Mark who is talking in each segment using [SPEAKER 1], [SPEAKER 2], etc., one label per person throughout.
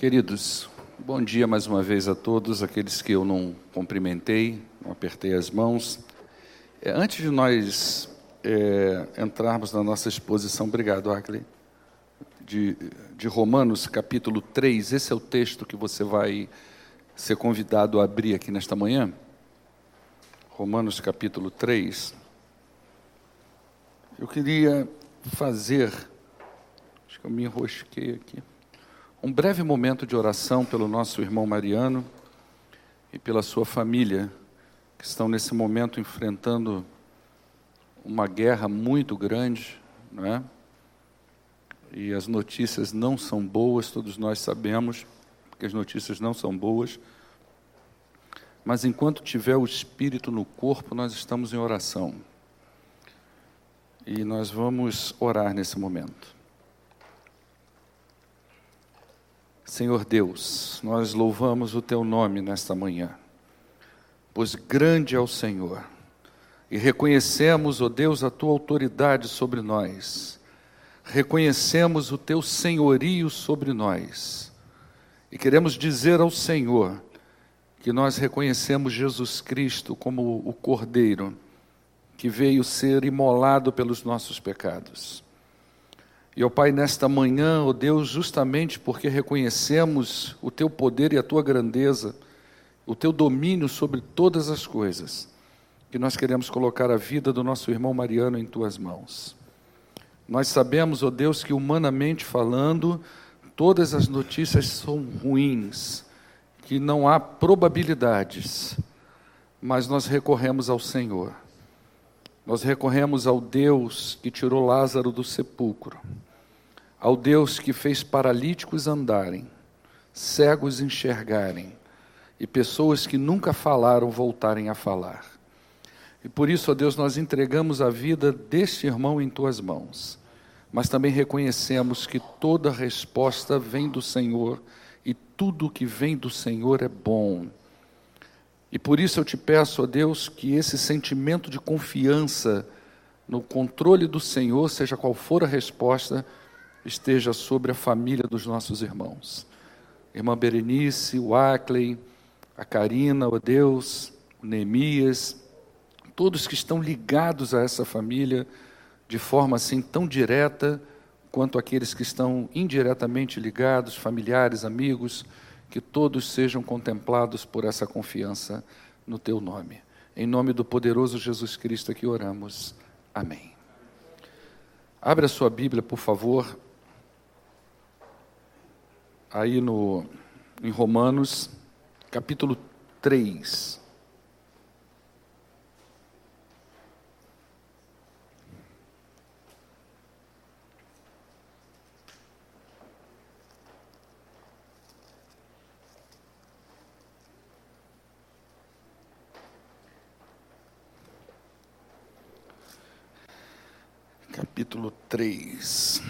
[SPEAKER 1] Queridos, bom dia mais uma vez a todos, aqueles que eu não cumprimentei, não apertei as mãos. Antes de nós entrarmos na nossa exposição, obrigado, Ackley, de Romanos, capítulo 3, esse é o texto que você vai ser convidado a abrir aqui nesta manhã. Romanos, capítulo 3. Eu queria fazer, acho que eu me enrosquei aqui, um breve momento de oração pelo nosso irmão Mariano e pela sua família, que estão nesse momento enfrentando uma guerra muito grande, não é? E as notícias não são boas, todos nós sabemos que as notícias não são boas, mas enquanto tiver o Espírito no corpo, nós estamos em oração. E nós vamos orar nesse momento. Senhor Deus, nós louvamos o Teu nome nesta manhã, pois grande é o Senhor, e reconhecemos, ó Deus, a Tua autoridade sobre nós, reconhecemos o Teu senhorio sobre nós, e queremos dizer ao Senhor que nós reconhecemos Jesus Cristo como o Cordeiro, que veio ser imolado pelos nossos pecados. E, ó Pai, nesta manhã, ó Deus, justamente porque reconhecemos o Teu poder e a Tua grandeza, o Teu domínio sobre todas as coisas, que nós queremos colocar a vida do nosso irmão Mariano em Tuas mãos. Nós sabemos, ó Deus, que humanamente falando, todas as notícias são ruins, que não há probabilidades, mas nós recorremos ao Senhor. Nós recorremos ao Deus que tirou Lázaro do sepulcro, ao Deus que fez paralíticos andarem, cegos enxergarem, e pessoas que nunca falaram voltarem a falar. E por isso, ó Deus, nós entregamos a vida deste irmão em Tuas mãos, mas também reconhecemos que toda resposta vem do Senhor, e tudo que vem do Senhor é bom. E por isso eu te peço, ó Deus, que esse sentimento de confiança no controle do Senhor, seja qual for a resposta, esteja sobre a família dos nossos irmãos. Irmã Berenice, o Ackley, a Karina, ó Deus, o Neemias, todos que estão ligados a essa família de forma assim tão direta, quanto aqueles que estão indiretamente ligados, familiares, amigos, que todos sejam contemplados por essa confiança no Teu nome. Em nome do poderoso Jesus Cristo que oramos. Amém. Abra a sua Bíblia, por favor, aí em Romanos, capítulo 3. Capítulo 3.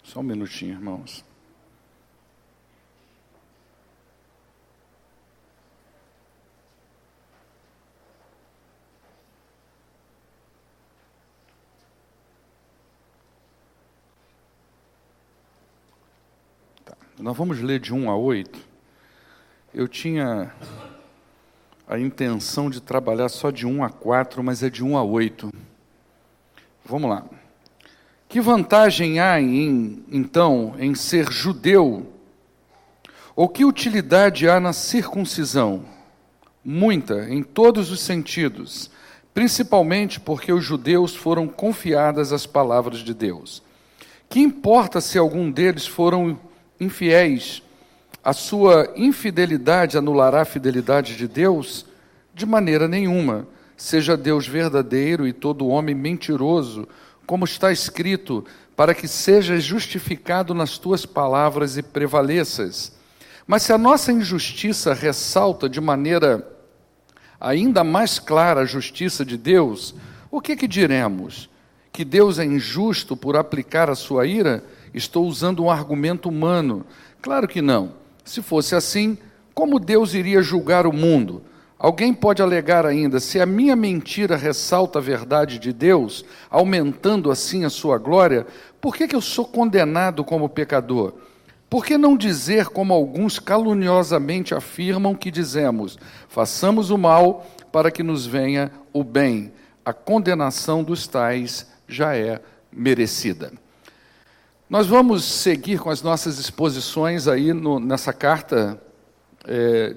[SPEAKER 1] Só um minutinho, irmãos. Nós vamos ler de 1 a 8. Eu tinha a intenção de trabalhar só de 1 a 4, mas é de 1 a 8. Vamos lá. Que vantagem há, então, em ser judeu? Ou que utilidade há na circuncisão? Muita, em todos os sentidos, principalmente porque os judeus foram confiadas as palavras de Deus. Que importa se algum deles foram infiéis? A sua infidelidade anulará a fidelidade de Deus? De maneira nenhuma. Seja Deus verdadeiro e todo homem mentiroso, como está escrito, para que sejas justificado nas tuas palavras e prevaleças. Mas se a nossa injustiça ressalta de maneira ainda mais clara a justiça de Deus, o que diremos? Que Deus é injusto por aplicar a sua ira? Estou usando um argumento humano. Claro que não. Se fosse assim, como Deus iria julgar o mundo? Alguém pode alegar ainda, se a minha mentira ressalta a verdade de Deus, aumentando assim a sua glória, por que eu sou condenado como pecador? Por que não dizer, como alguns caluniosamente afirmam que dizemos, façamos o mal para que nos venha o bem? A condenação dos tais já é merecida. Nós vamos seguir com as nossas exposições aí nessa carta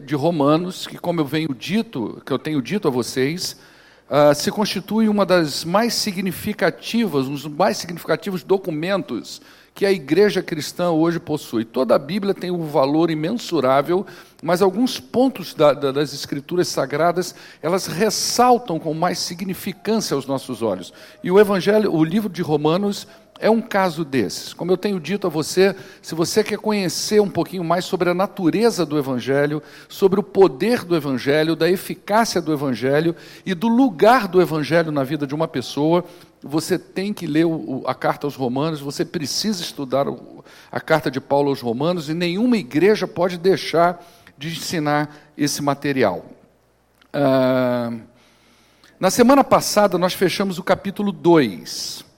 [SPEAKER 1] de Romanos, que como eu tenho dito a vocês, se constitui uma das mais significativas, um dos mais significativos documentos que a igreja cristã hoje possui. Toda a Bíblia tem um valor imensurável, mas alguns pontos das Escrituras Sagradas, elas ressaltam com mais significância aos nossos olhos. E o livro de Romanos é um caso desses. Como eu tenho dito a você, se você quer conhecer um pouquinho mais sobre a natureza do Evangelho, sobre o poder do Evangelho, da eficácia do Evangelho e do lugar do Evangelho na vida de uma pessoa, você tem que ler a carta aos Romanos, você precisa estudar a carta de Paulo aos Romanos, e nenhuma igreja pode deixar de ensinar esse material. Na semana passada, nós fechamos o capítulo 2.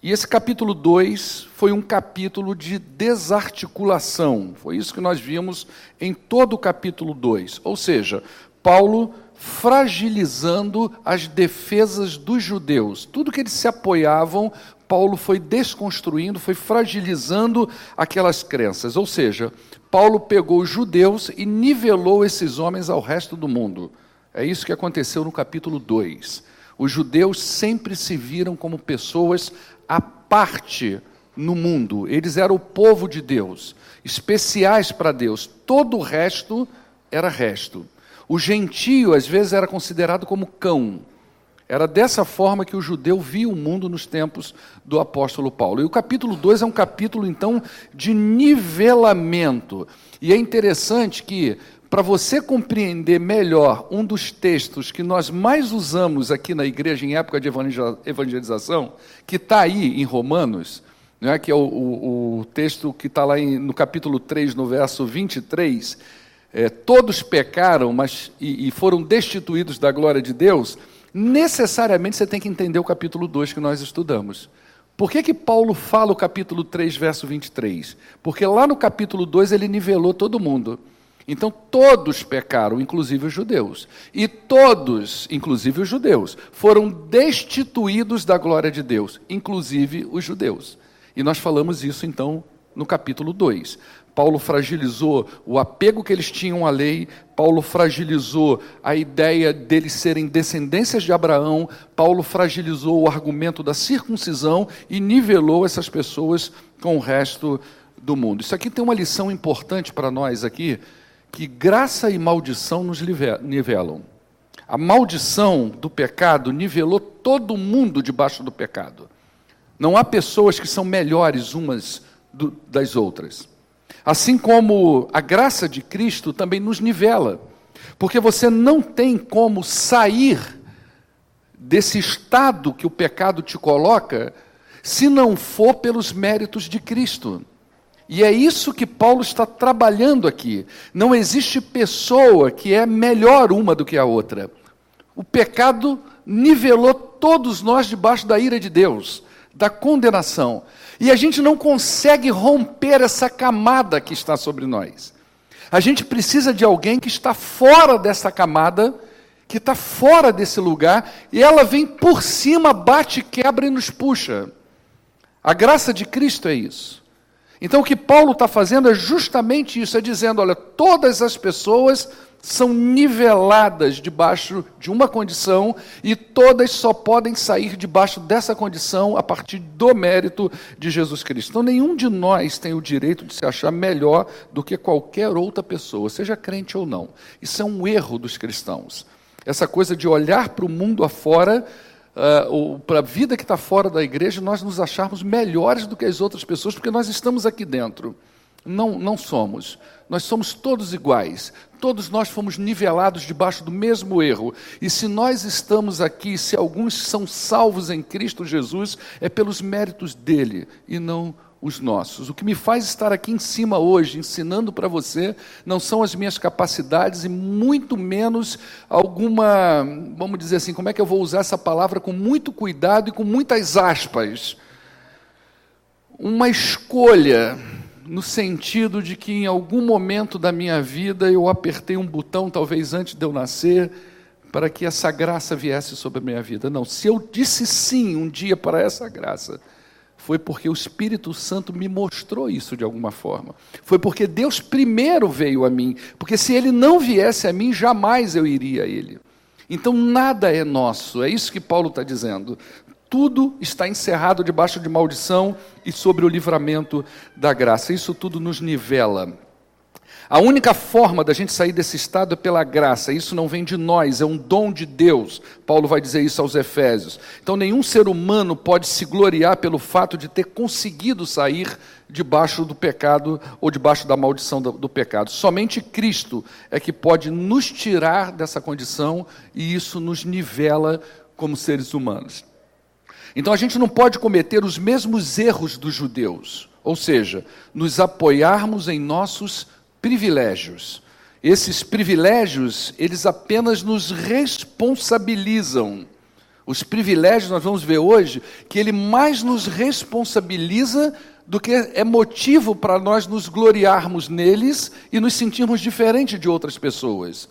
[SPEAKER 1] E esse capítulo 2 foi um capítulo de desarticulação. Foi isso que nós vimos em todo o capítulo 2. Ou seja, Paulo fragilizando as defesas dos judeus. Tudo que eles se apoiavam, Paulo foi desconstruindo, foi fragilizando aquelas crenças. Ou seja, Paulo pegou os judeus e nivelou esses homens ao resto do mundo. É isso que aconteceu no capítulo 2. Os judeus sempre se viram como pessoas à parte no mundo. Eles eram o povo de Deus, especiais para Deus. Todo o resto era resto. O gentio, às vezes, era considerado como cão. Era dessa forma que o judeu via o mundo nos tempos do apóstolo Paulo. E o capítulo 2 é um capítulo, então, de nivelamento. E é interessante que, para você compreender melhor um dos textos que nós mais usamos aqui na igreja em época de evangelização, que está aí em Romanos, né, que é o texto que está lá no capítulo 3, no verso 23, todos pecaram e foram destituídos da glória de Deus, necessariamente você tem que entender o capítulo 2 que nós estudamos. Por que Paulo fala o capítulo 3, verso 23? Porque lá no capítulo 2 ele nivelou todo mundo. Então, todos pecaram, inclusive os judeus. E todos, inclusive os judeus, foram destituídos da glória de Deus, inclusive os judeus. E nós falamos isso, então, no capítulo 2. Paulo fragilizou o apego que eles tinham à lei, Paulo fragilizou a ideia deles serem descendências de Abraão, Paulo fragilizou o argumento da circuncisão e nivelou essas pessoas com o resto do mundo. Isso aqui tem uma lição importante para nós aqui, que graça e maldição nos nivelam. A maldição do pecado nivelou todo mundo debaixo do pecado. Não há pessoas que são melhores umas das outras. Assim como a graça de Cristo também nos nivela. Porque você não tem como sair desse estado que o pecado te coloca, se não for pelos méritos de Cristo. E é isso que Paulo está trabalhando aqui. Não existe pessoa que é melhor uma do que a outra. O pecado nivelou todos nós debaixo da ira de Deus, da condenação. E a gente não consegue romper essa camada que está sobre nós. A gente precisa de alguém que está fora dessa camada, que está fora desse lugar, e ela vem por cima, bate, quebra e nos puxa. A graça de Cristo é isso. Então o que Paulo está fazendo é justamente isso, é dizendo, olha, todas as pessoas são niveladas debaixo de uma condição e todas só podem sair debaixo dessa condição a partir do mérito de Jesus Cristo. Então nenhum de nós tem o direito de se achar melhor do que qualquer outra pessoa, seja crente ou não. Isso é um erro dos cristãos. Essa coisa de olhar para o mundo afora, para a vida que está fora da igreja, nós nos acharmos melhores do que as outras pessoas, porque nós estamos aqui dentro. Não somos. Nós somos todos iguais. Todos nós fomos nivelados debaixo do mesmo erro. E se nós estamos aqui, se alguns são salvos em Cristo Jesus, é pelos méritos dele e não os nossos. O que me faz estar aqui em cima hoje, ensinando para você, não são as minhas capacidades e muito menos alguma, vamos dizer assim, como é que eu vou usar essa palavra com muito cuidado e com muitas aspas? Uma escolha, no sentido de que em algum momento da minha vida eu apertei um botão, talvez antes de eu nascer, para que essa graça viesse sobre a minha vida. Não, se eu disse sim um dia para essa graça, foi porque o Espírito Santo me mostrou isso de alguma forma. Foi porque Deus primeiro veio a mim, porque se Ele não viesse a mim, jamais eu iria a Ele. Então nada é nosso, é isso que Paulo está dizendo. Tudo está encerrado debaixo de maldição e sobre o livramento da graça. Isso tudo nos nivela. A única forma da gente sair desse estado é pela graça. Isso não vem de nós, é um dom de Deus. Paulo vai dizer isso aos Efésios. Então nenhum ser humano pode se gloriar pelo fato de ter conseguido sair debaixo do pecado ou debaixo da maldição do pecado. Somente Cristo é que pode nos tirar dessa condição e isso nos nivela como seres humanos. Então a gente não pode cometer os mesmos erros dos judeus, ou seja, nos apoiarmos em nossos privilégios. Esses privilégios, eles apenas nos responsabilizam. Os privilégios, nós vamos ver hoje, que ele mais nos responsabiliza do que é motivo para nós nos gloriarmos neles e nos sentirmos diferentes de outras pessoas.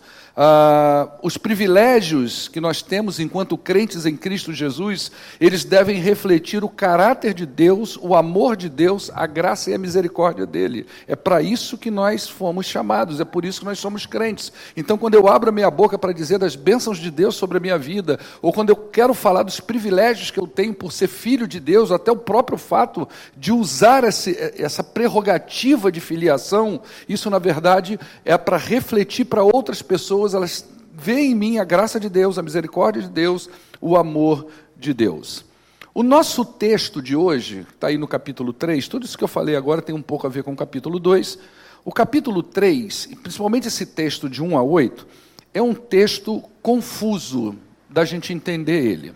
[SPEAKER 1] Os privilégios que nós temos enquanto crentes em Cristo Jesus, eles devem refletir o caráter de Deus, o amor de Deus, a graça e a misericórdia dele. É para isso que nós fomos chamados, é por isso que nós somos crentes. Então, quando eu abro a minha boca para dizer das bênçãos de Deus sobre a minha vida, ou quando eu quero falar dos privilégios que eu tenho por ser filho de Deus, até o próprio fato de usar essa prerrogativa de filiação, isso, na verdade, é para refletir para outras pessoas, elas veem em mim a graça de Deus, a misericórdia de Deus, o amor de Deus. O nosso texto de hoje, está aí no capítulo 3, tudo isso que eu falei agora tem um pouco a ver com o capítulo 2. O capítulo 3, principalmente esse texto de 1 a 8, é um texto confuso da gente entender ele.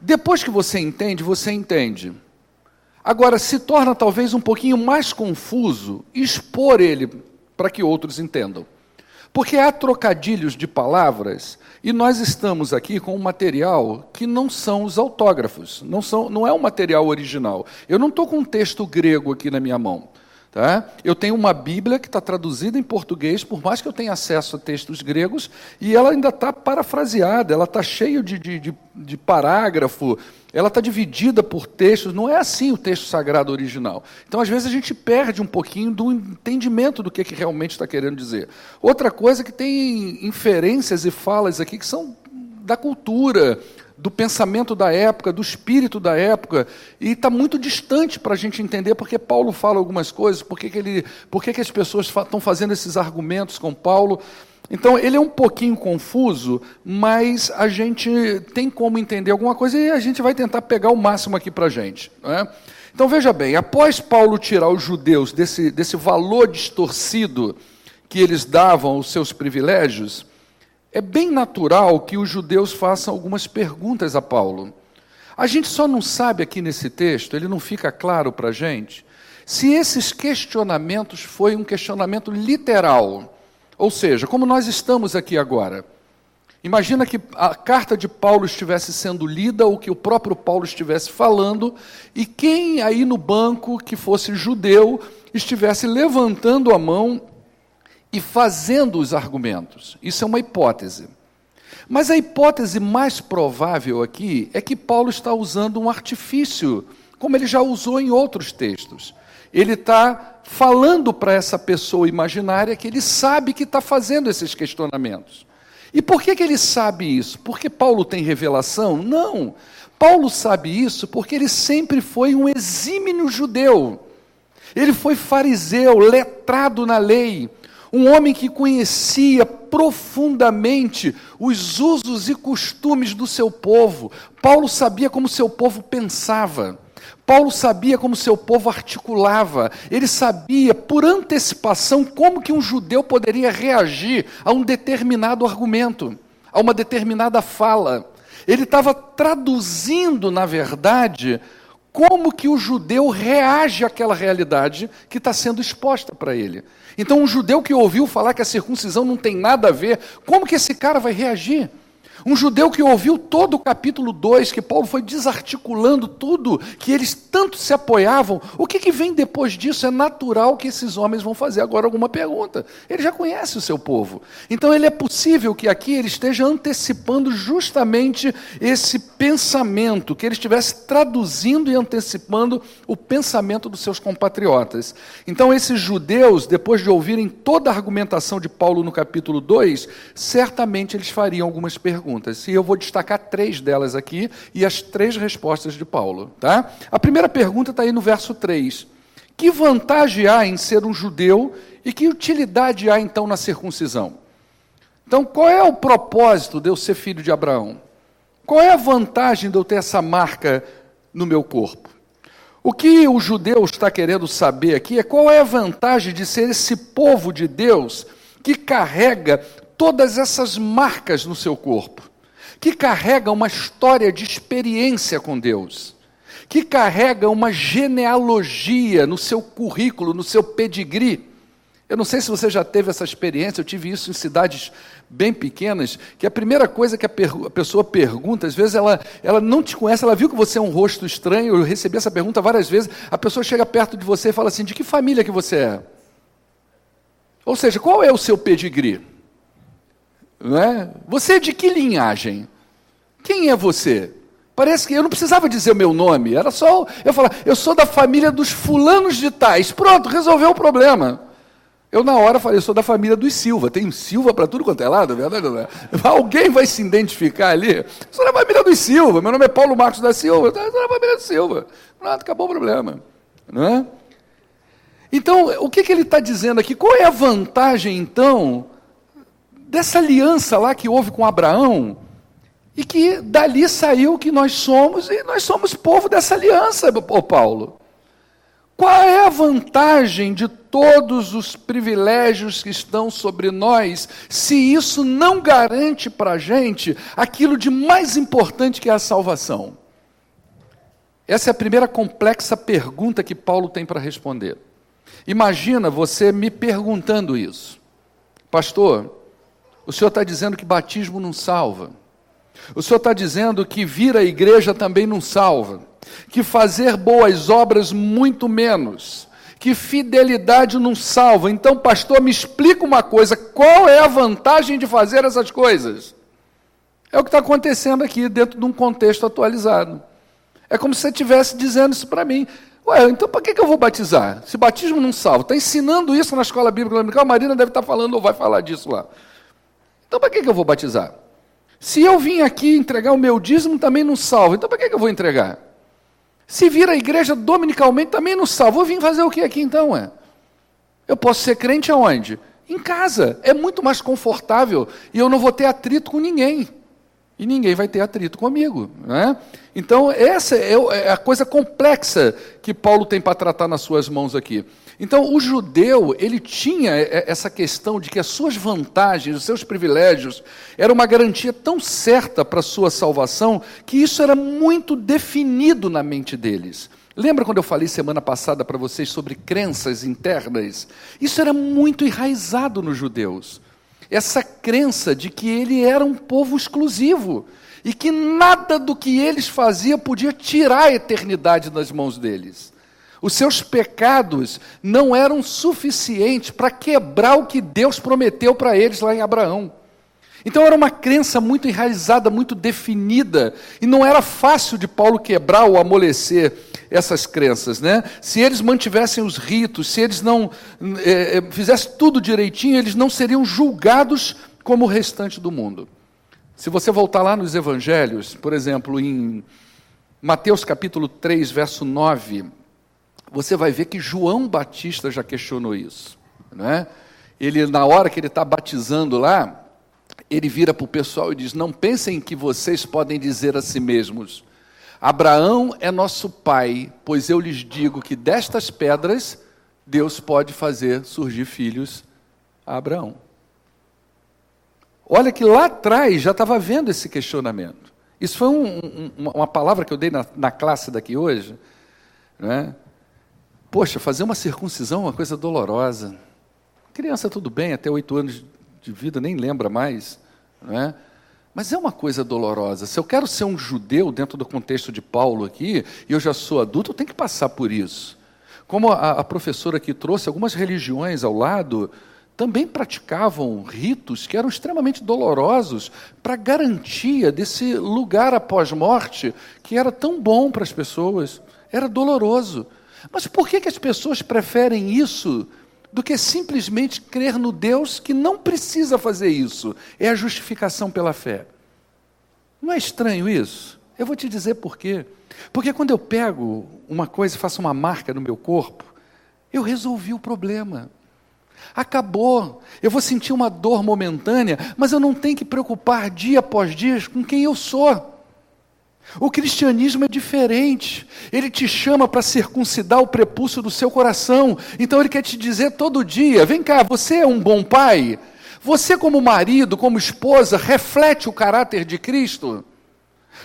[SPEAKER 1] Depois que você entende, você entende. Agora, se torna talvez um pouquinho mais confuso expor ele para que outros entendam. Porque há trocadilhos de palavras e nós estamos aqui com um material que não são os autógrafos, não é o material original. Eu não estou com um texto grego aqui na minha mão. Tá? Eu tenho uma Bíblia que está traduzida em português, por mais que eu tenha acesso a textos gregos, e ela ainda está parafraseada, ela está cheia de parágrafo, ela está dividida por textos, não é assim o texto sagrado original. Então, às vezes, a gente perde um pouquinho do entendimento do que realmente está querendo dizer. Outra coisa é que tem inferências e falas aqui que são da cultura, do pensamento da época, do espírito da época, e está muito distante para a gente entender porque Paulo fala algumas coisas, por que as pessoas estão fazendo esses argumentos com Paulo. Então, ele é um pouquinho confuso, mas a gente tem como entender alguma coisa e a gente vai tentar pegar o máximo aqui para a gente. Não é? Então, veja bem, após Paulo tirar os judeus desse valor distorcido que eles davam aos seus privilégios, é bem natural que os judeus façam algumas perguntas a Paulo. A gente só não sabe aqui nesse texto, ele não fica claro para a gente, se esses questionamentos foi um questionamento literal. Ou seja, como nós estamos aqui agora. Imagina que a carta de Paulo estivesse sendo lida, ou que o próprio Paulo estivesse falando, e quem aí no banco, que fosse judeu, estivesse levantando a mão e fazendo os argumentos. Isso é uma hipótese. Mas a hipótese mais provável aqui é que Paulo está usando um artifício, como ele já usou em outros textos. Ele está falando para essa pessoa imaginária que ele sabe que está fazendo esses questionamentos. E por que ele sabe isso? Porque Paulo tem revelação? Não. Paulo sabe isso porque ele sempre foi um exímio judeu. Ele foi fariseu, letrado na lei. Um homem que conhecia profundamente os usos e costumes do seu povo. Paulo sabia como seu povo pensava. Paulo sabia como seu povo articulava. Ele sabia, por antecipação, como que um judeu poderia reagir a um determinado argumento, a uma determinada fala. Ele estava traduzindo, na verdade, como que o judeu reage àquela realidade que está sendo exposta para ele. Então, um judeu que ouviu falar que a circuncisão não tem nada a ver, como que esse cara vai reagir? Um judeu que ouviu todo o capítulo 2, que Paulo foi desarticulando tudo, que eles tanto se apoiavam, o que vem depois disso? É natural que esses homens vão fazer agora alguma pergunta. Ele já conhece o seu povo. Então, é possível que aqui ele esteja antecipando justamente esse pensamento, que ele estivesse traduzindo e antecipando o pensamento dos seus compatriotas. Então, esses judeus, depois de ouvirem toda a argumentação de Paulo no capítulo 2, certamente eles fariam algumas perguntas. E eu vou destacar 3 delas aqui e as 3 respostas de Paulo. Tá? A primeira pergunta está aí no verso 3. Que vantagem há em ser um judeu e que utilidade há então na circuncisão? Então, qual é o propósito de eu ser filho de Abraão? Qual é a vantagem de eu ter essa marca no meu corpo? O que o judeu está querendo saber aqui é qual é a vantagem de ser esse povo de Deus que carrega todas essas marcas no seu corpo, que carrega uma história de experiência com Deus, que carrega uma genealogia no seu currículo, no seu pedigree. Eu não sei se você já teve essa experiência, eu tive isso em cidades bem pequenas, que a primeira coisa que a pessoa pergunta, às vezes ela não te conhece, ela viu que você é um rosto estranho, eu recebi essa pergunta várias vezes, a pessoa chega perto de você e fala assim, de que família que você é? Ou seja, qual é o seu pedigree? Não é? Você é de que linhagem? Quem é você? Parece que eu não precisava dizer o meu nome, era só eu falar, eu sou da família dos fulanos de tais. Pronto, resolveu o problema. Eu na hora falei, eu sou da família dos Silva, tem um Silva para tudo quanto é lado, é verdade ou não é? Alguém vai se identificar ali? Eu sou da família dos Silva, meu nome é Paulo Marcos da Silva, eu sou da família dos Silva. Pronto, acabou o problema. Não é? Então, o que ele está dizendo aqui? Qual é a vantagem, então, dessa aliança lá que houve com Abraão, e que dali saiu que nós somos, e nós somos povo dessa aliança, ô Paulo. Qual é a vantagem de todos os privilégios que estão sobre nós, se isso não garante para a gente aquilo de mais importante que é a salvação? Essa é a primeira complexa pergunta que Paulo tem para responder. Imagina você me perguntando isso. Pastor, o senhor está dizendo que batismo não salva. O senhor está dizendo que vir à igreja também não salva. Que fazer boas obras muito menos. Que fidelidade não salva. Então, pastor, me explica uma coisa. Qual é a vantagem de fazer essas coisas? É o que está acontecendo aqui dentro de um contexto atualizado. É como se você estivesse dizendo isso para mim. Ué, então para que eu vou batizar? Se batismo não salva. Está ensinando isso na escola bíblica dominical, a Marina deve estar falando ou vai falar disso lá. Então para que eu vou batizar? Se eu vim aqui entregar o meu dízimo, também não salva. Então para que eu vou entregar? Se vir à igreja dominicalmente, também não salva. Vou vir fazer o que aqui então? Eu posso ser crente aonde? Em casa. É muito mais confortável e eu não vou ter atrito com ninguém. E ninguém vai ter atrito comigo. Né? Então, essa é a coisa complexa que Paulo tem para tratar nas suas mãos aqui. Então, o judeu, ele tinha essa questão de que as suas vantagens, os seus privilégios, eram uma garantia tão certa para a sua salvação, que isso era muito definido na mente deles. Lembra quando eu falei semana passada para vocês sobre crenças internas? Isso era muito enraizado nos judeus. Essa crença de que ele era um povo exclusivo e que nada do que eles faziam podia tirar a eternidade das mãos deles. Os seus pecados não eram suficientes para quebrar o que Deus prometeu para eles lá em Abraão. Então era uma crença muito enraizada, muito definida, e não era fácil de Paulo quebrar ou amolecer essas crenças, né? Se eles mantivessem os ritos, se eles não fizessem tudo direitinho, eles não seriam julgados como o restante do mundo. Se você voltar lá nos evangelhos, por exemplo, em Mateus capítulo 3, verso 9, você vai ver que João Batista já questionou isso, né? Ele, na hora que ele está batizando lá, ele vira para o pessoal e diz, não pensem que vocês podem dizer a si mesmos, Abraão é nosso pai, pois eu lhes digo que destas pedras, Deus pode fazer surgir filhos a Abraão. Olha que lá atrás já estava vendo esse questionamento. Isso foi uma palavra que eu dei na classe daqui hoje, né? Poxa, fazer uma circuncisão é uma coisa dolorosa. Criança, tudo bem, até 8 anos de vida, nem lembra mais, né? Mas é uma coisa dolorosa. Se eu quero ser um judeu dentro do contexto de Paulo aqui, e eu já sou adulto, eu tenho que passar por isso. Como a professora aqui trouxe, algumas religiões ao lado também praticavam ritos que eram extremamente dolorosos para garantia desse lugar após morte, que era tão bom para as pessoas, era doloroso. Mas por que as pessoas preferem isso do que simplesmente crer no Deus que não precisa fazer isso? É a justificação pela fé. Não é estranho isso? Eu vou te dizer por quê. Porque quando eu pego uma coisa e faço uma marca no meu corpo, eu resolvi o problema. Acabou. Eu vou sentir uma dor momentânea, mas eu não tenho que preocupar dia após dia com quem eu sou. O cristianismo é diferente. Ele te chama para circuncidar o prepúcio do seu coração. Então ele quer te dizer todo dia, vem cá, você é um bom pai? Você como marido, como esposa, reflete o caráter de Cristo?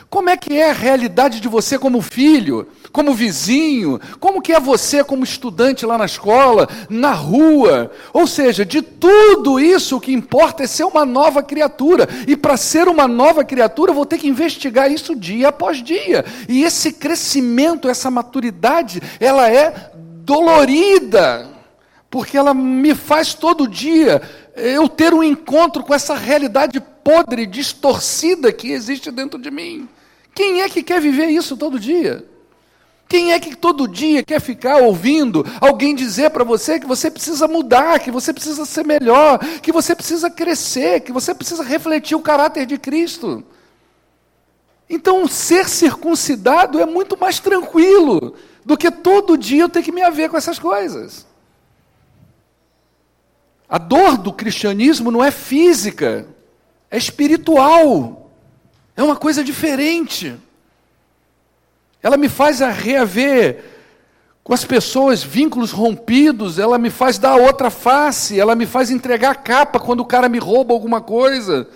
[SPEAKER 1] Como é que é a realidade de você como filho, como vizinho? Como que é você como estudante lá na escola, na rua? Ou seja, de tudo isso o que importa é ser uma nova criatura. E para ser uma nova criatura eu vou ter que investigar isso dia após dia. E esse crescimento, essa maturidade, ela é dolorida. Porque ela me faz todo dia eu ter um encontro com essa realidade podre, distorcida que existe dentro de mim. Quem é que quer viver isso todo dia? Quem é que todo dia quer ficar ouvindo alguém dizer para você que você precisa mudar, que você precisa ser melhor, que você precisa crescer, que você precisa refletir o caráter de Cristo? Então, ser circuncidado é muito mais tranquilo do que todo dia eu ter que me haver com essas coisas. A dor do cristianismo não é física, é espiritual. É uma coisa diferente. Ela me faz reaver com as pessoas vínculos rompidos, ela me faz dar outra face, ela me faz entregar a capa quando o cara me rouba alguma coisa.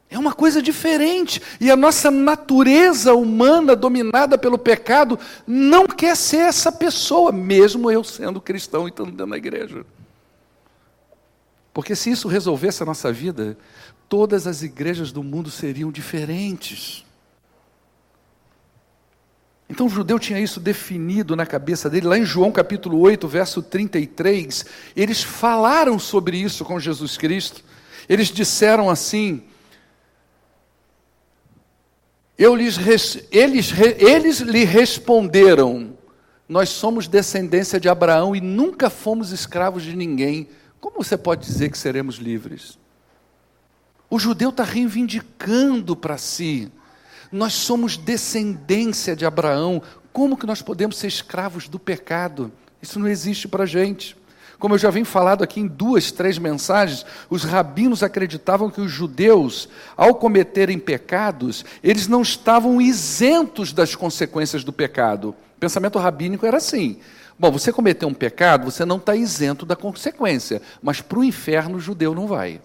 [SPEAKER 1] É uma coisa diferente. E a nossa natureza humana dominada pelo pecado não quer ser essa pessoa, mesmo eu sendo cristão e estando dentro da igreja. Porque se isso resolvesse a nossa vida, todas as igrejas do mundo seriam diferentes. Então o judeu tinha isso definido na cabeça dele. Lá em João capítulo 8, verso 33, eles falaram sobre isso com Jesus Cristo. Eles disseram assim, eles lhe responderam, nós somos descendência de Abraão e nunca fomos escravos de ninguém. Como você pode dizer que seremos livres? O judeu está reivindicando para si. Nós somos descendência de Abraão. Como que nós podemos ser escravos do pecado? Isso não existe para a gente. Como eu já venho falado aqui em 2, 3 mensagens, os rabinos acreditavam que os judeus, ao cometerem pecados, eles não estavam isentos das consequências do pecado. O pensamento rabínico era assim. Bom, você cometeu um pecado, você não está isento da consequência, mas para o inferno o judeu não vai.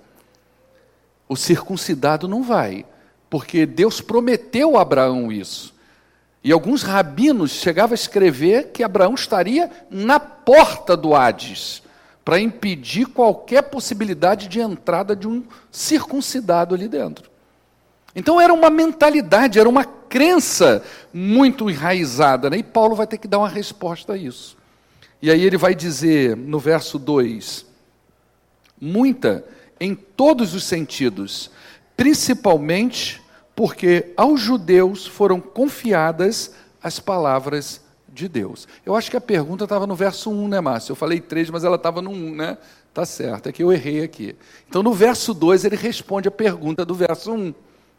[SPEAKER 1] O circuncidado não vai, porque Deus prometeu a Abraão isso. E alguns rabinos chegavam a escrever que Abraão estaria na porta do Hades, para impedir qualquer possibilidade de entrada de um circuncidado ali dentro. Então era uma mentalidade, era uma crença muito enraizada, né? E Paulo vai ter que dar uma resposta a isso. E aí ele vai dizer no verso 2, muita em todos os sentidos, principalmente porque aos judeus foram confiadas as palavras de Deus. Eu acho que a pergunta estava no verso 1, né, Márcio? Eu falei 3, mas ela estava no 1, né? Tá certo, é que eu errei aqui. Então no verso 2 ele responde a pergunta do verso 1,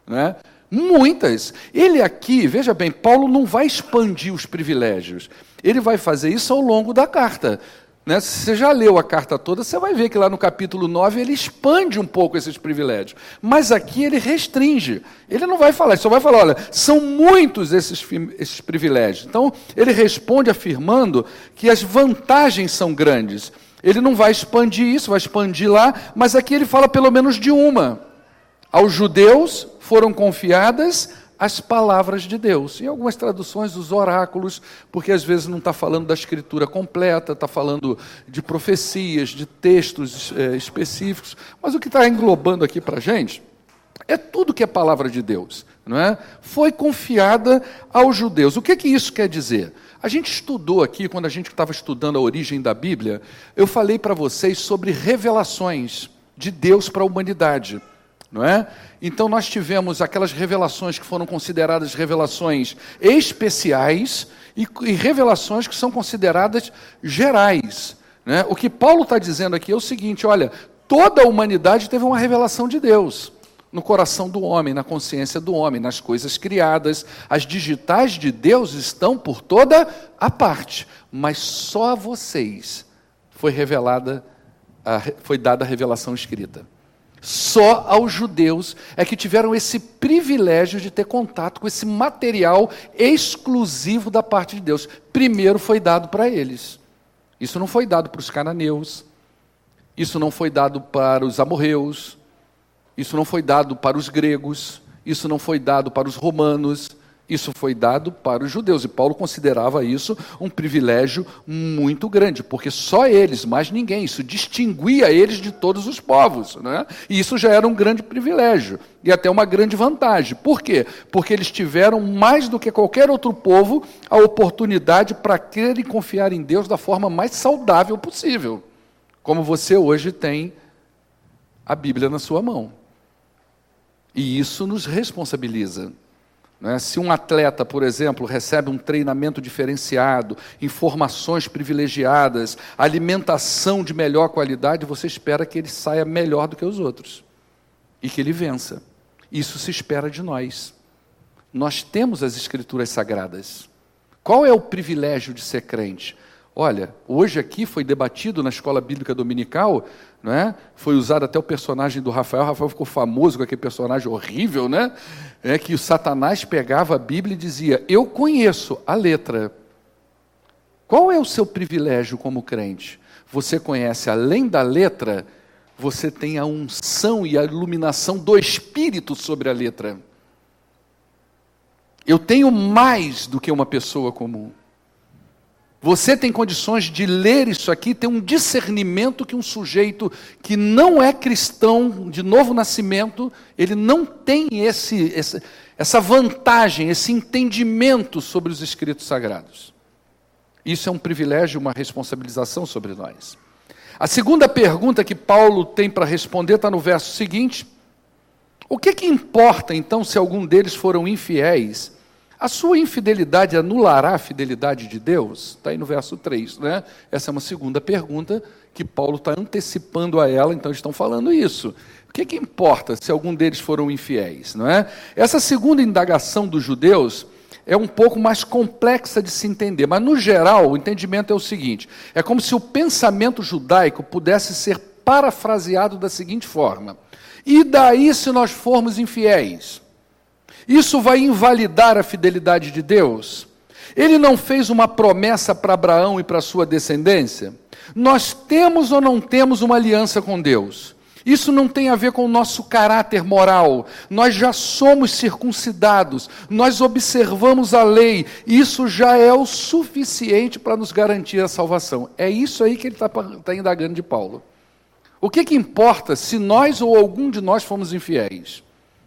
[SPEAKER 1] né? Muitas. Ele aqui, veja bem, Paulo não vai expandir os privilégios. Ele vai fazer isso ao longo da carta. Né? Se você já leu a carta toda, você vai ver que lá no capítulo 9 ele expande um pouco esses privilégios. Mas aqui ele restringe. Ele não vai falar, ele só vai falar, olha, são muitos esses privilégios. Então, ele responde afirmando que as vantagens são grandes. Ele não vai expandir isso, vai expandir lá, mas aqui ele fala pelo menos de uma. Aos judeus foram confiadas as palavras de Deus. Em algumas traduções, os oráculos, porque às vezes não está falando da escritura completa, está falando de profecias, de textos específicos, mas o que está englobando aqui para a gente é tudo que é palavra de Deus, não é? Foi confiada aos judeus. O que isso quer dizer? A gente estudou aqui, quando a gente estava estudando a origem da Bíblia, eu falei para vocês sobre revelações de Deus para a humanidade, não é? Então nós tivemos aquelas revelações que foram consideradas revelações especiais e revelações que são consideradas gerais, né? O que Paulo está dizendo aqui é o seguinte: olha, toda a humanidade teve uma revelação de Deus no coração do homem, na consciência do homem, nas coisas criadas. As digitais de Deus estão por toda a parte, mas só a vocês foi dada a revelação escrita. Só aos judeus é que tiveram esse privilégio de ter contato com esse material exclusivo da parte de Deus. Primeiro foi dado para eles. Isso não foi dado para os cananeus, isso não foi dado para os amorreus, isso não foi dado para os gregos, isso não foi dado para os romanos, isso foi dado para os judeus. E Paulo considerava isso um privilégio muito grande, porque só eles, mais ninguém, isso distinguia eles de todos os povos, né? E isso já era um grande privilégio, e até uma grande vantagem. Por quê? Porque eles tiveram, mais do que qualquer outro povo, a oportunidade para crer e confiar em Deus da forma mais saudável possível, como você hoje tem a Bíblia na sua mão. E isso nos responsabiliza. Se um atleta, por exemplo, recebe um treinamento diferenciado, informações privilegiadas, alimentação de melhor qualidade, você espera que ele saia melhor do que os outros e que ele vença. Isso se espera de nós. Nós temos as Escrituras Sagradas. Qual é o privilégio de ser crente? Olha, hoje aqui foi debatido na Escola Bíblica Dominical, não é? Foi usado até o personagem do Rafael. O Rafael ficou famoso com aquele personagem horrível, né? Que o Satanás pegava a Bíblia e dizia: eu conheço a letra. Qual é o seu privilégio como crente? Você conhece além da letra, você tem a unção e a iluminação do Espírito sobre a letra. Eu tenho mais do que uma pessoa comum. Você tem condições de ler isso aqui, ter um discernimento que um sujeito que não é cristão, de novo nascimento, ele não tem essa vantagem, esse entendimento sobre os Escritos Sagrados. Isso é um privilégio, uma responsabilização sobre nós. A segunda pergunta que Paulo tem para responder está no verso seguinte: o que importa então se algum deles foram infiéis? A sua infidelidade anulará a fidelidade de Deus? Está aí no verso 3, né? Essa é uma segunda pergunta que Paulo está antecipando a ela, então eles estão falando isso. O que importa se algum deles foram infiéis, não é? Essa segunda indagação dos judeus é um pouco mais complexa de se entender, mas no geral o entendimento é o seguinte: é como se o pensamento judaico pudesse ser parafraseado da seguinte forma: e daí se nós formos infiéis? Isso vai invalidar a fidelidade de Deus? Ele não fez uma promessa para Abraão e para a sua descendência? Nós temos ou não temos uma aliança com Deus? Isso não tem a ver com o nosso caráter moral. Nós já somos circuncidados, nós observamos a lei, isso já é o suficiente para nos garantir a salvação. É isso aí que ele está indagando de Paulo. O que importa se nós ou algum de nós fomos infiéis?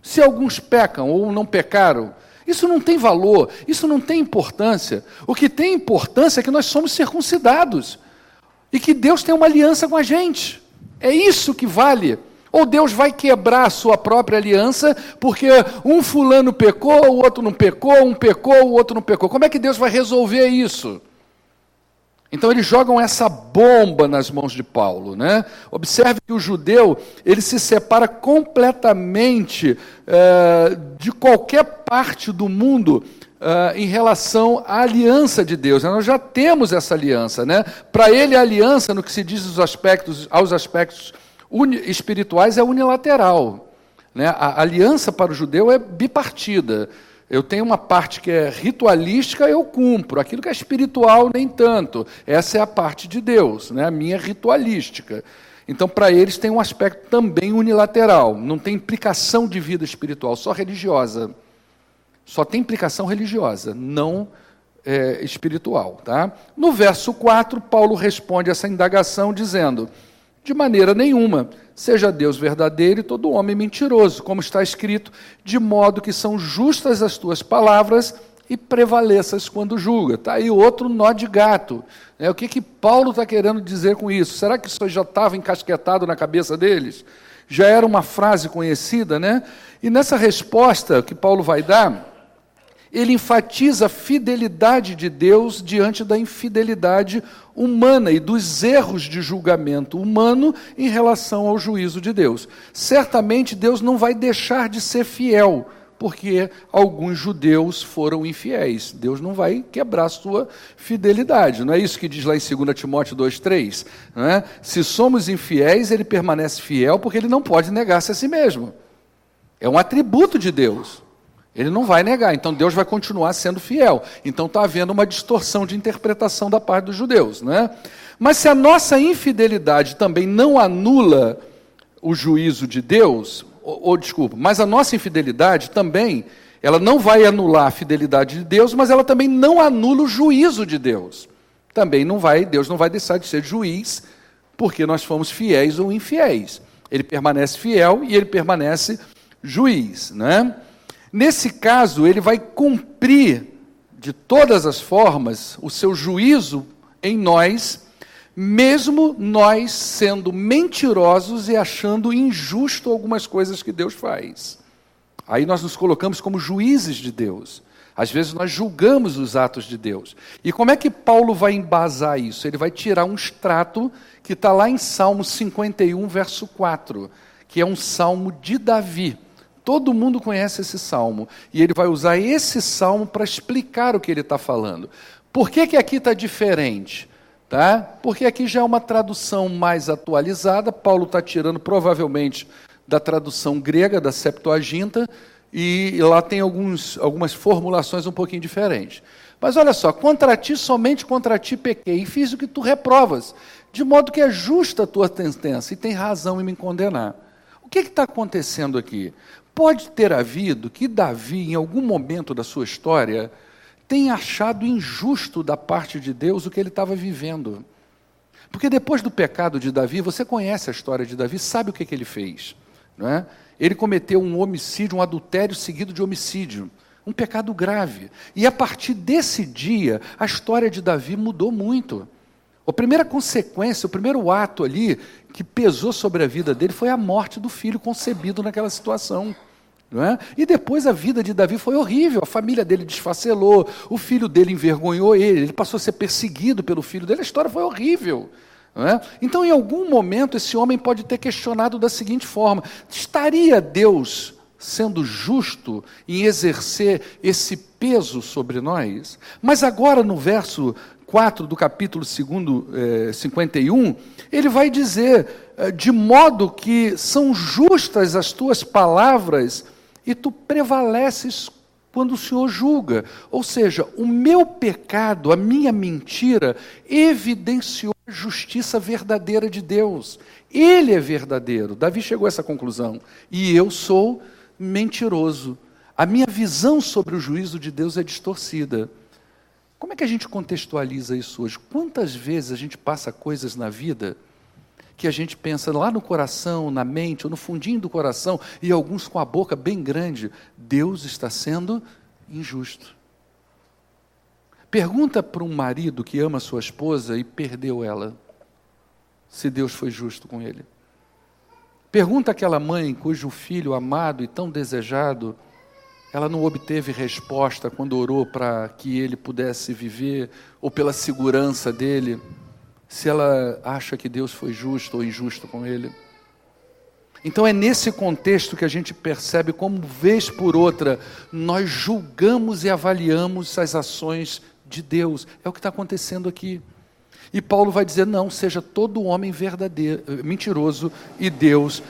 [SPEAKER 1] Se alguns pecam ou não pecaram, isso não tem valor, isso não tem importância. O que tem importância é que nós somos circuncidados e que Deus tem uma aliança com a gente. É isso que vale. Ou Deus vai quebrar a sua própria aliança porque um fulano pecou, o outro não pecou, um pecou, o outro não pecou. Como é que Deus vai resolver isso? Então eles jogam essa bomba nas mãos de Paulo, né? Observe que o judeu, ele se separa completamente de qualquer parte do mundo em relação à aliança de Deus. Nós já temos essa aliança, né? Para ele a aliança, no que se diz aos aspectos espirituais, é unilateral, né? A aliança para o judeu é bipartida. Eu tenho uma parte que é ritualística, eu cumpro. Aquilo que é espiritual, nem tanto. Essa é a parte de Deus, né? A minha ritualística. Então, para eles, tem um aspecto também unilateral. Não tem implicação de vida espiritual, só religiosa. Só tem implicação religiosa, não espiritual. Tá? No verso 4, Paulo responde essa indagação dizendo: de maneira nenhuma, seja Deus verdadeiro e todo homem mentiroso, como está escrito, de modo que são justas as tuas palavras e prevaleças quando julga. Está aí outro nó de gato. O que Paulo está querendo dizer com isso? Será que isso já estava encasquetado na cabeça deles? Já era uma frase conhecida, né? E nessa resposta que Paulo vai dar, ele enfatiza a fidelidade de Deus diante da infidelidade humana e dos erros de julgamento humano em relação ao juízo de Deus. Certamente Deus não vai deixar de ser fiel, porque alguns judeus foram infiéis. Deus não vai quebrar a sua fidelidade. Não é isso que diz lá em 2 Timóteo 2,3? Não é? Se somos infiéis, ele permanece fiel porque ele não pode negar-se a si mesmo. É um atributo de Deus. Ele não vai negar, então Deus vai continuar sendo fiel. Então está havendo uma distorção de interpretação da parte dos judeus. Né? Mas se a nossa infidelidade também não anula o juízo de Deus, mas a nossa infidelidade também, ela não vai anular a fidelidade de Deus, mas ela também não anula o juízo de Deus. Também não vai, Deus não vai deixar de ser juiz, porque nós fomos fiéis ou infiéis. Ele permanece fiel e ele permanece juiz, né? Nesse caso, ele vai cumprir, de todas as formas, o seu juízo em nós, mesmo nós sendo mentirosos e achando injusto algumas coisas que Deus faz. Aí nós nos colocamos como juízes de Deus. Às vezes nós julgamos os atos de Deus. E como é que Paulo vai embasar isso? Ele vai tirar um extrato que está lá em Salmo 51, verso 4, que é um salmo de Davi. Todo mundo conhece esse salmo, e ele vai usar esse salmo para explicar o que ele está falando. Por que aqui está diferente? Tá? Porque aqui já é uma tradução mais atualizada, Paulo está tirando provavelmente da tradução grega, da Septuaginta, e lá tem algumas formulações um pouquinho diferentes. Mas olha só, contra ti, somente contra ti pequei, e fiz o que tu reprovas, de modo que é justa a tua sentença, e tem razão em me condenar. O que está acontecendo aqui? Pode ter havido que Davi, em algum momento da sua história, tenha achado injusto da parte de Deus o que ele estava vivendo. Porque depois do pecado de Davi, você conhece a história de Davi, sabe o que ele fez. Não é? Ele cometeu um homicídio, um adultério seguido de homicídio. Um pecado grave. E a partir desse dia, a história de Davi mudou muito. A primeira consequência, o primeiro ato ali que pesou sobre a vida dele foi a morte do filho concebido naquela situação. Não é? E depois a vida de Davi foi horrível, a família dele desfacelou, o filho dele envergonhou ele passou a ser perseguido pelo filho dele, a história foi horrível. Não é? Então, em algum momento, esse homem pode ter questionado da seguinte forma: estaria Deus sendo justo em exercer esse peso sobre nós? Mas agora, no verso 4 do capítulo 51, ele vai dizer, de modo que são justas as tuas palavras e tu prevaleces quando o Senhor julga. Ou seja, o meu pecado, a minha mentira, evidenciou a justiça verdadeira de Deus. Ele é verdadeiro. Davi chegou a essa conclusão. E eu sou mentiroso. A minha visão sobre o juízo de Deus é distorcida. Como é que a gente contextualiza isso hoje? Quantas vezes a gente passa coisas na vida que a gente pensa lá no coração, na mente, ou no fundinho do coração, e alguns com a boca bem grande, Deus está sendo injusto. Pergunta para um marido que ama sua esposa e perdeu ela, se Deus foi justo com ele. Pergunta àquela mãe cujo filho amado e tão desejado, ela não obteve resposta quando orou para que ele pudesse viver, ou pela segurança dele, se ela acha que Deus foi justo ou injusto com ele. Então é nesse contexto que a gente percebe como, vez por outra, nós julgamos e avaliamos as ações de Deus. É o que está acontecendo aqui. E Paulo vai dizer, não, seja todo homem verdadeiro, mentiroso e Deus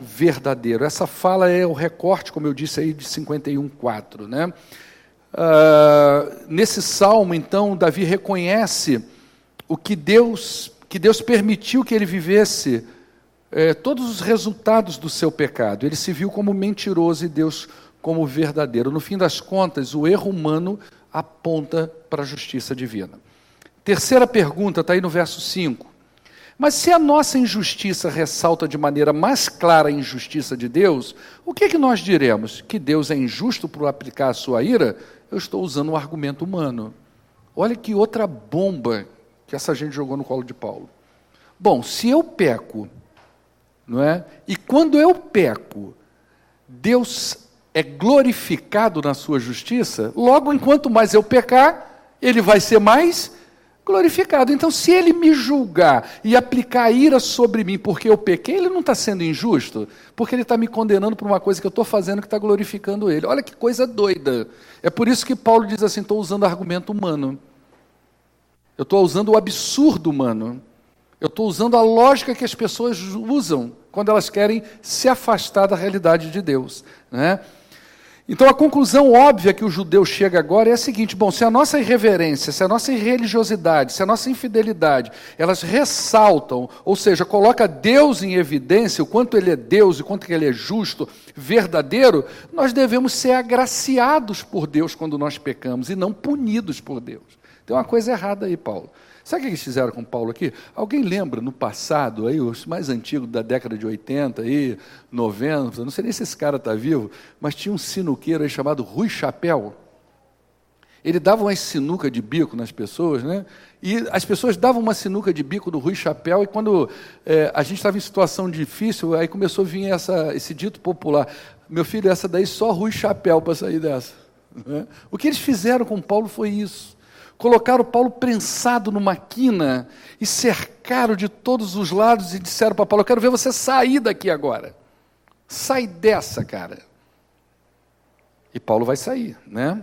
[SPEAKER 1] verdadeiro. Essa fala é o recorte, como eu disse aí, de 51:4, né? Nesse salmo, então, Davi reconhece o que Deus permitiu que ele vivesse, todos os resultados do seu pecado. Ele se viu como mentiroso e Deus como verdadeiro. No fim das contas, o erro humano aponta para a justiça divina. Terceira pergunta está aí no verso 5. Mas se a nossa injustiça ressalta de maneira mais clara a injustiça de Deus, o que nós diremos? Que Deus é injusto por aplicar a sua ira? Eu estou usando um argumento humano. Olha que outra bomba que essa gente jogou no colo de Paulo. Bom, se eu peco, não é? E quando eu peco, Deus é glorificado na sua justiça, logo, enquanto mais eu pecar, ele vai ser mais glorificado. Então, se ele me julgar e aplicar a ira sobre mim porque eu pequei, ele não está sendo injusto, porque ele está me condenando por uma coisa que eu estou fazendo que está glorificando ele. Olha que coisa doida. É por isso que Paulo diz assim, estou usando argumento humano. Eu estou usando o absurdo humano. Eu estou usando a lógica que as pessoas usam quando elas querem se afastar da realidade de Deus, né? Então, a conclusão óbvia que o judeu chega agora é a seguinte: bom, se a nossa irreverência, se a nossa irreligiosidade, se a nossa infidelidade, elas ressaltam, ou seja, coloca Deus em evidência, o quanto Ele é Deus e o quanto Ele é justo, verdadeiro, nós devemos ser agraciados por Deus quando nós pecamos e não punidos por Deus. Tem uma coisa errada aí, Paulo. Sabe o que eles fizeram com Paulo aqui? Alguém lembra no passado, aí, os mais antigos da década de 80, aí, 90, não sei nem se esse cara está vivo, mas tinha um sinuqueiro aí chamado Rui Chapéu. Ele dava uma sinuca de bico nas pessoas, né? E as pessoas davam uma sinuca de bico do Rui Chapéu, e quando a gente estava em situação difícil, aí começou a vir esse dito popular: meu filho, essa daí só Rui Chapéu para sair dessa. Né? O que eles fizeram com Paulo foi isso. Colocaram Paulo prensado numa quina e cercaram de todos os lados e disseram para Paulo: eu quero ver você sair daqui agora. Sai dessa, cara. E Paulo vai sair, né?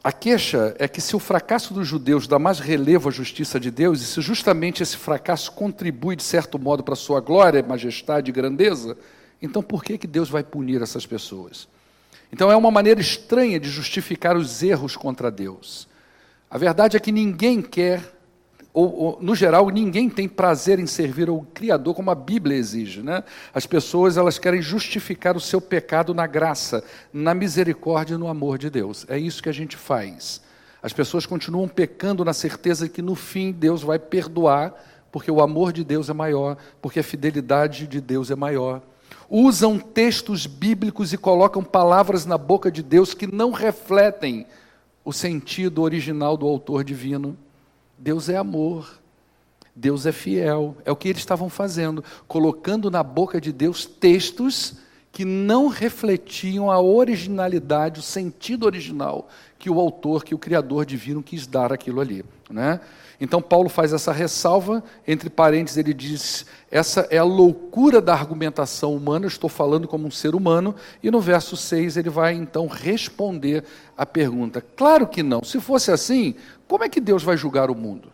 [SPEAKER 1] A queixa é que se o fracasso dos judeus dá mais relevo à justiça de Deus, e se justamente esse fracasso contribui, de certo modo, para a sua glória, majestade e grandeza, então por que Deus vai punir essas pessoas? Então é uma maneira estranha de justificar os erros contra Deus. A verdade é que ninguém quer, ou no geral, ninguém tem prazer em servir ao Criador como a Bíblia exige, né? As pessoas, elas querem justificar o seu pecado na graça, na misericórdia e no amor de Deus. É isso que a gente faz. As pessoas continuam pecando na certeza que no fim Deus vai perdoar, porque o amor de Deus é maior, porque a fidelidade de Deus é maior. Usam textos bíblicos e colocam palavras na boca de Deus que não refletem o sentido original do autor divino. Deus é amor, Deus é fiel. É o que eles estavam fazendo, colocando na boca de Deus textos que não refletiam a originalidade, o sentido original que o autor, que o Criador divino quis dar aquilo ali, né? Então Paulo faz essa ressalva, entre parênteses ele diz: essa é a loucura da argumentação humana, eu estou falando como um ser humano, e no verso 6 ele vai então responder a pergunta: claro que não, se fosse assim, como é que Deus vai julgar o mundo?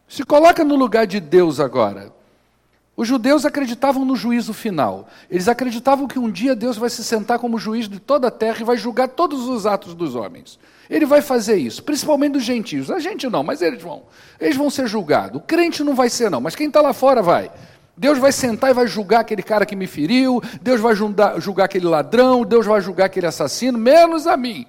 [SPEAKER 1] Se coloca no lugar de Deus agora. Os judeus acreditavam no juízo final, eles acreditavam que um dia Deus vai se sentar como juiz de toda a terra e vai julgar todos os atos dos homens. Ele vai fazer isso, principalmente dos gentios. A gente não, mas eles vão ser julgados. O crente não vai ser não, mas quem está lá fora vai. Deus vai sentar e vai julgar aquele cara que me feriu, Deus vai julgar aquele ladrão, Deus vai julgar aquele assassino, menos a mim.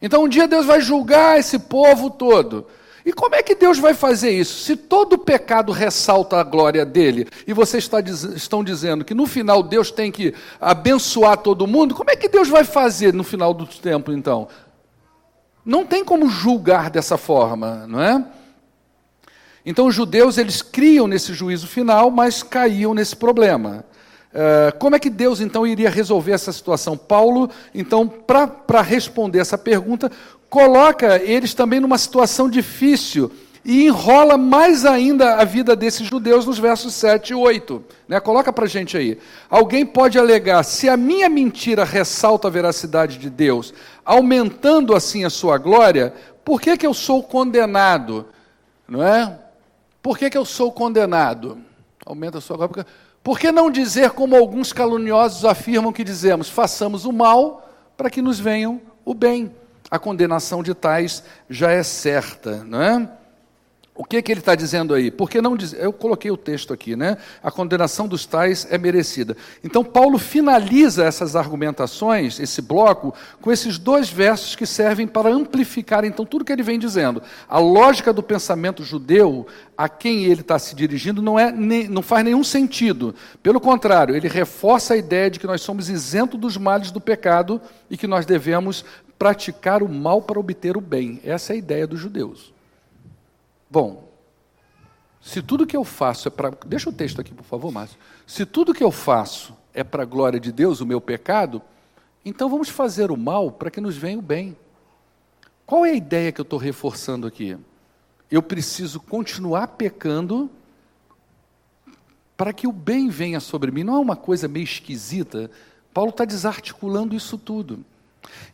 [SPEAKER 1] Então um dia Deus vai julgar esse povo todo. E como é que Deus vai fazer isso? Se todo pecado ressalta a glória dele, e vocês estão dizendo que no final Deus tem que abençoar todo mundo, como é que Deus vai fazer no final do tempo, então? Não tem como julgar dessa forma, não é? Então os judeus, eles criam nesse juízo final, mas caíam nesse problema. Como é que Deus, então, iria resolver essa situação? Paulo, então, para responder essa pergunta, coloca eles também numa situação difícil e enrola mais ainda a vida desses judeus nos versos 7 e 8. Né? Coloca para a gente aí. Alguém pode alegar: se a minha mentira ressalta a veracidade de Deus, aumentando assim a sua glória, por que eu sou condenado? Não é? Por que eu sou condenado? Aumenta a sua glória. Por que não dizer como alguns caluniosos afirmam que dizemos: façamos o mal para que nos venham o bem? A condenação de tais já é certa, não é? O que ele está dizendo aí? Porque não diz, eu coloquei o texto aqui, né? A condenação dos tais é merecida. Então, Paulo finaliza essas argumentações, esse bloco, com esses 2 versos que servem para amplificar, então, tudo que ele vem dizendo. A lógica do pensamento judeu, a quem ele está se dirigindo, não faz nenhum sentido. Pelo contrário, ele reforça a ideia de que nós somos isentos dos males do pecado e que nós devemos praticar o mal para obter o bem. Essa é a ideia dos judeus. Bom, se tudo que eu faço é para... Deixa o texto aqui, por favor, Márcio. Se tudo que eu faço é para a glória de Deus, o meu pecado, então vamos fazer o mal para que nos venha o bem. Qual é a ideia que eu estou reforçando aqui? Eu preciso continuar pecando para que o bem venha sobre mim. Não é uma coisa meio esquisita? Paulo está desarticulando isso tudo.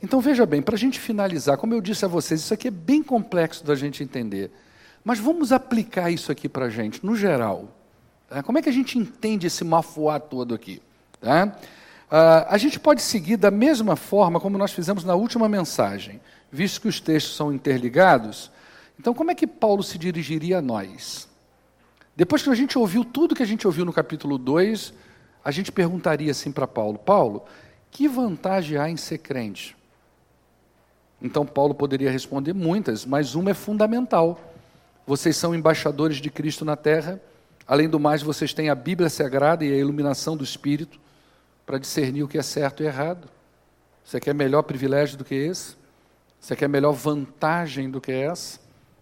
[SPEAKER 1] Então, veja bem, para a gente finalizar, como eu disse a vocês, isso aqui é bem complexo da gente entender. Mas vamos aplicar isso aqui para a gente, no geral. Tá? Como é que a gente entende esse mafuá todo aqui? Tá? A gente pode seguir da mesma forma como nós fizemos na última mensagem, visto que os textos são interligados. Então, como é que Paulo se dirigiria a nós? Depois que a gente ouviu tudo que a gente ouviu no capítulo 2, a gente perguntaria assim para Paulo: Paulo, que vantagem há em ser crente? Então, Paulo poderia responder muitas, mas uma é fundamental. Vocês são embaixadores de Cristo na terra. Além do mais, vocês têm a Bíblia Sagrada e a iluminação do Espírito para discernir o que é certo e errado. Você quer melhor privilégio do que esse? Você quer melhor vantagem do que essa?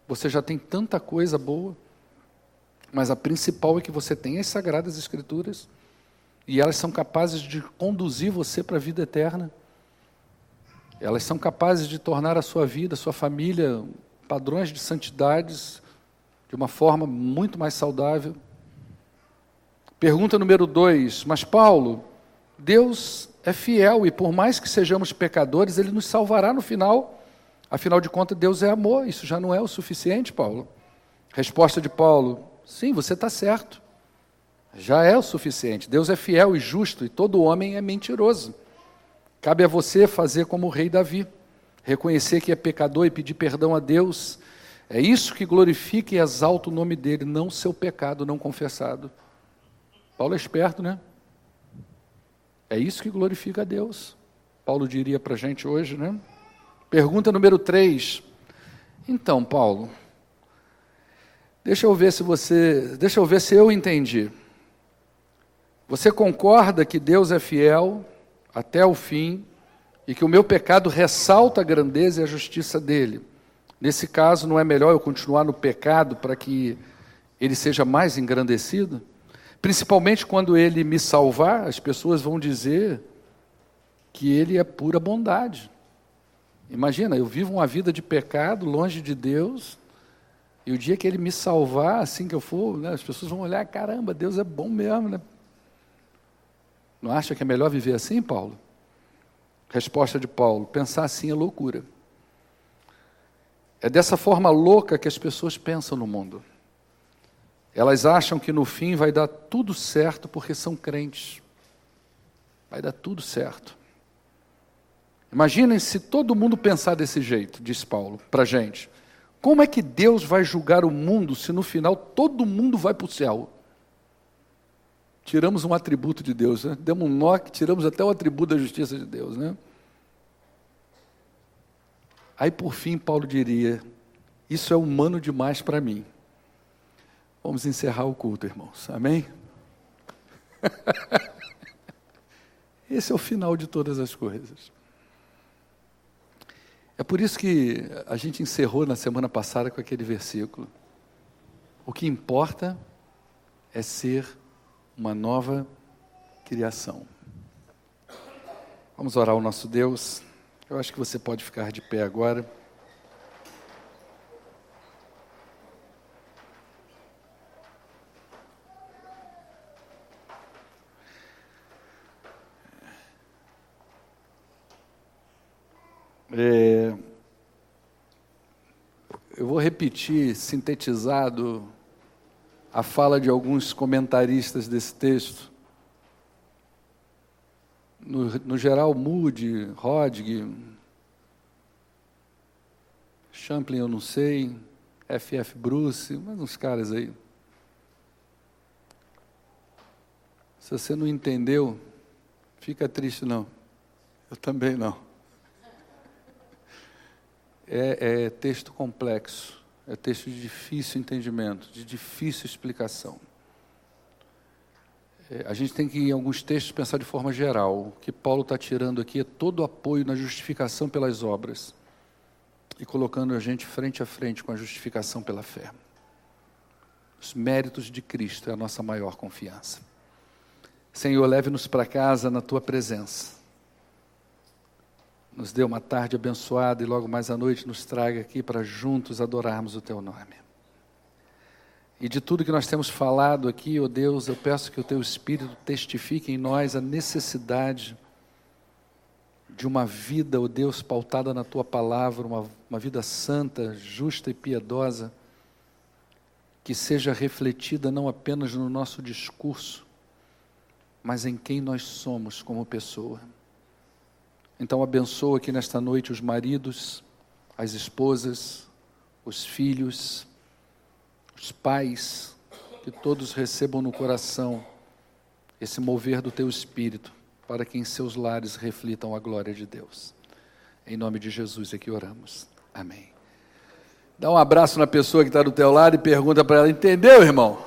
[SPEAKER 1] Você já tem tanta coisa boa. Mas a principal é que você tem as Sagradas Escrituras e elas são capazes de conduzir você para a vida eterna. Elas são capazes de tornar a sua vida, a sua família, padrões de santidades de uma forma muito mais saudável. Pergunta número 2, mas Paulo, Deus é fiel e por mais que sejamos pecadores, Ele nos salvará no final. Afinal de contas, Deus é amor, isso já não é o suficiente, Paulo? Resposta de Paulo, sim, você está certo. Já é o suficiente. Deus é fiel e justo e todo homem é mentiroso. Cabe a você fazer como o rei Davi, reconhecer que é pecador e pedir perdão a Deus. É isso que glorifica e exalta o nome dele, não seu pecado não confessado. Paulo é esperto, né? É isso que glorifica a Deus. Paulo diria para a gente hoje, né? Pergunta número 3. Então, Paulo, deixa eu ver se eu entendi. Você concorda que Deus é fiel até o fim e que o meu pecado ressalta a grandeza e a justiça dele? Nesse caso, não é melhor eu continuar no pecado para que ele seja mais engrandecido? Principalmente quando ele me salvar, as pessoas vão dizer que ele é pura bondade. Imagina, eu vivo uma vida de pecado, longe de Deus, e o dia que ele me salvar, assim que eu for, né, as pessoas vão olhar, caramba, Deus é bom mesmo, né? Não acha que é melhor viver assim, Paulo? Resposta de Paulo, pensar assim é loucura. É dessa forma louca que as pessoas pensam no mundo. Elas acham que no fim vai dar tudo certo porque são crentes. Vai dar tudo certo. Imaginem se todo mundo pensar desse jeito, diz Paulo, para a gente. Como é que Deus vai julgar o mundo se no final todo mundo vai para o céu? Tiramos um atributo de Deus, né? Demos um nó que tiramos até o atributo da justiça de Deus, né? Aí, por fim, Paulo diria, isso é humano demais para mim. Vamos encerrar o culto, irmãos. Amém? Esse é o final de todas as coisas. É por isso que a gente encerrou na semana passada com aquele versículo. O que importa é ser uma nova criação. Vamos orar ao nosso Deus. Eu acho que você pode ficar de pé agora. Eu vou repetir, sintetizado, a fala de alguns comentaristas desse texto. No geral, Moody, Rodg, Champlin, eu não sei, F.F. Bruce, mais uns caras aí. Se você não entendeu, fica triste não. Eu também não. É texto complexo, é texto de difícil entendimento, de difícil explicação. A gente tem que, em alguns textos, pensar de forma geral. O que Paulo está tirando aqui é todo o apoio na justificação pelas obras e colocando a gente frente a frente com a justificação pela fé. Os méritos de Cristo é a nossa maior confiança. Senhor, leve-nos para casa na Tua presença. Nos dê uma tarde abençoada e logo mais à noite nos traga aqui para juntos adorarmos o Teu nome. E de tudo que nós temos falado aqui, ó Deus, eu peço que o Teu Espírito testifique em nós a necessidade de uma vida, ó Deus, pautada na Tua palavra, uma vida santa, justa e piedosa, que seja refletida não apenas no nosso discurso, mas em quem nós somos como pessoa. Então abençoa aqui nesta noite os maridos, as esposas, os filhos, os pais, que todos recebam no coração esse mover do Teu Espírito, para que em seus lares reflitam a glória de Deus. Em nome de Jesus é que oramos. Amém. Dá um abraço na pessoa que está do teu lado e pergunta para ela, entendeu, irmão?